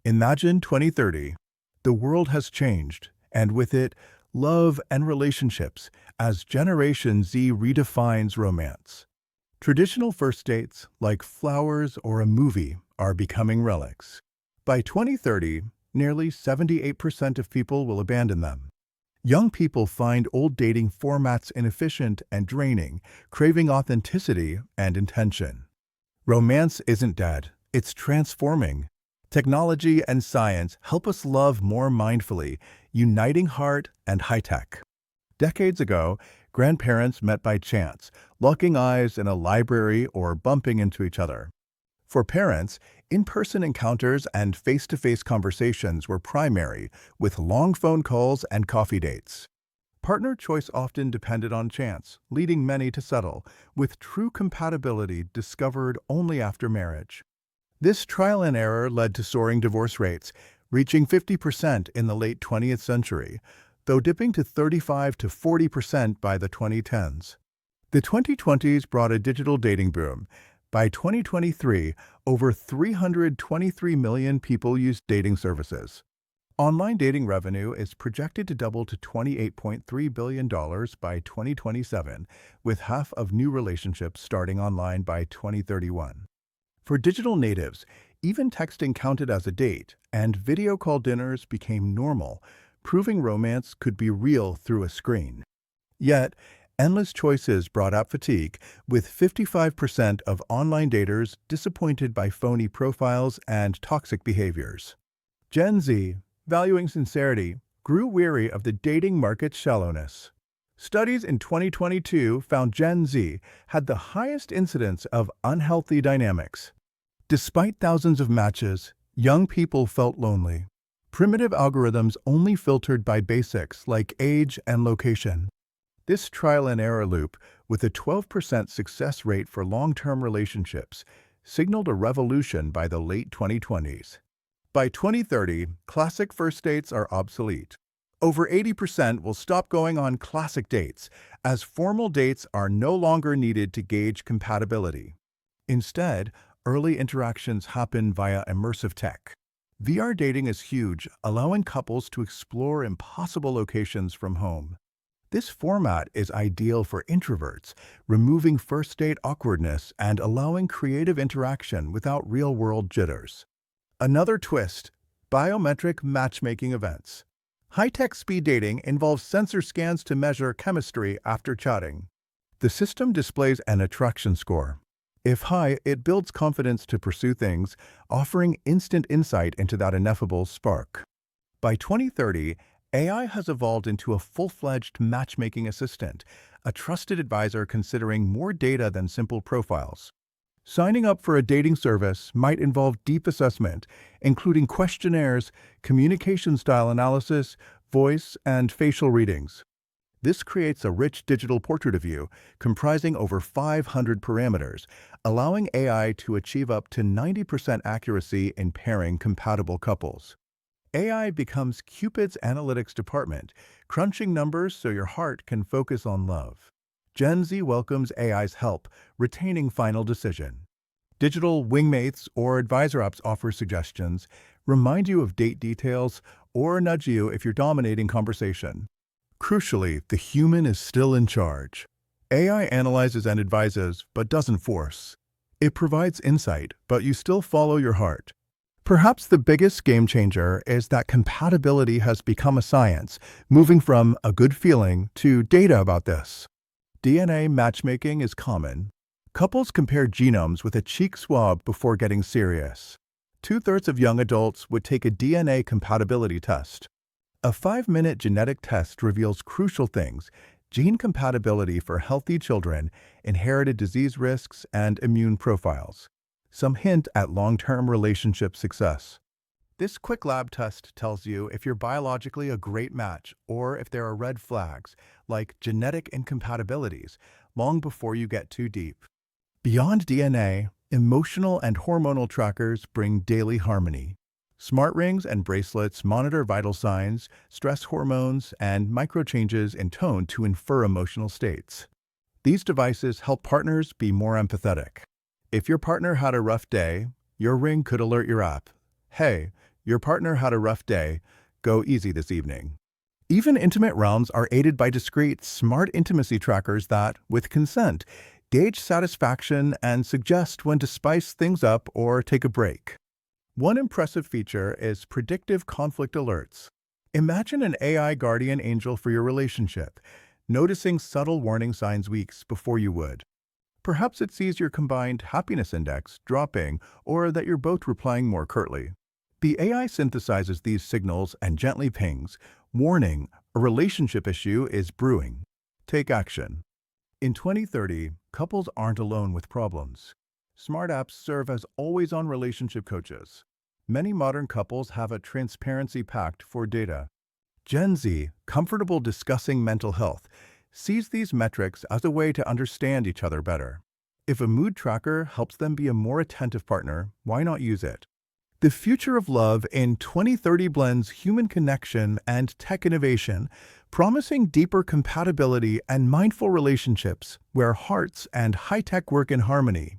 Imagine 2030. The world has changed, and with it, love and relationships, as Generation Z redefines romance. Traditional first dates, like flowers or a movie, are becoming relics. By 2030, nearly 78% of people will abandon them. Young people find old dating formats inefficient and draining, craving authenticity and intention. Romance isn't dead, it's transforming. Technology and science help us love more mindfully, uniting heart and high-tech. Decades ago, grandparents met by chance, locking eyes in a library or bumping into each other. For parents, in-person encounters and face-to-face conversations were primary, with long phone calls and coffee dates. Partner choice often depended on chance, leading many to settle, with true compatibility discovered only after marriage. This trial and error led to soaring divorce rates, reaching 50% in the late 20th century, though dipping to 35 to 40% by the 2010s. The 2020s brought a digital dating boom. By 2023, over 323 million people used dating services. Online dating revenue is projected to double to $28.3 billion by 2027, with half of new relationships starting online by 2031. For digital natives, even texting counted as a date, and video call dinners became normal, proving romance could be real through a screen. Yet, endless choices brought up fatigue, with 55% of online daters disappointed by phony profiles and toxic behaviors. Gen Z, valuing sincerity, grew weary of the dating market's shallowness. Studies in 2022 found Gen Z had the highest incidence of unhealthy dynamics. Despite thousands of matches, young people felt lonely. Primitive algorithms only filtered by basics like age and location. This trial and error loop, with a 12% success rate for long-term relationships, signaled a revolution by the late 2020s. By 2030, classic first dates are obsolete. Over 80% will stop going on classic dates, as formal dates are no longer needed to gauge compatibility. Instead, early interactions happen via immersive tech. VR dating is huge, allowing couples to explore impossible locations from home. This format is ideal for introverts, removing first date awkwardness and allowing creative interaction without real-world jitters. Another twist: biometric matchmaking events. High-tech speed dating involves sensor scans to measure chemistry after chatting. The system displays an attraction score. If high, it builds confidence to pursue things, offering instant insight into that ineffable spark. By 2030, AI has evolved into a full-fledged matchmaking assistant, a trusted advisor considering more data than simple profiles. Signing up for a dating service might involve deep assessment, including questionnaires, communication style analysis, voice and facial readings. This creates a rich digital portrait of you, comprising over 500 parameters, allowing AI to achieve up to 90% accuracy in pairing compatible couples. AI becomes Cupid's analytics department, crunching numbers so your heart can focus on love. Gen Z welcomes AI's help, retaining final decision. Digital wingmates or advisor apps offer suggestions, remind you of date details, or nudge you if you're dominating conversation. Crucially, the human is still in charge. AI analyzes and advises, but doesn't force. It provides insight, but you still follow your heart. Perhaps the biggest game changer is that compatibility has become a science, moving from a good feeling to data about this. DNA matchmaking is common. Couples compare genomes with a cheek swab before getting serious. 2/3 of young adults would take a DNA compatibility test. A 5-minute genetic test reveals crucial things: gene compatibility for healthy children, inherited disease risks, and immune profiles. Some hint at long-term relationship success. This quick lab test tells you if you're biologically a great match or if there are red flags, like genetic incompatibilities, long before you get too deep. Beyond DNA, emotional and hormonal trackers bring daily harmony. Smart rings and bracelets monitor vital signs, stress hormones, and microchanges in tone to infer emotional states. These devices help partners be more empathetic. If your partner had a rough day, your ring could alert your app, "Hey, Your partner had a rough day. Go easy this evening. Even intimate realms are aided by discreet, smart intimacy trackers that, with consent, gauge satisfaction and suggest when to spice things up or take a break. One impressive feature is predictive conflict alerts. Imagine an AI guardian angel for your relationship, noticing subtle warning signs weeks before you would. Perhaps it sees your combined happiness index dropping or that you're both replying more curtly. The AI synthesizes these signals and gently pings, warning, a relationship issue is brewing. Take action. In 2030, couples aren't alone with problems. Smart apps serve as always-on relationship coaches. Many modern couples have a transparency pact for data. Gen Z, comfortable discussing mental health, sees these metrics as a way to understand each other better. If a mood tracker helps them be a more attentive partner, why not use it? The future of love in 2030 blends human connection and tech innovation, promising deeper compatibility and mindful relationships where hearts and high-tech work in harmony.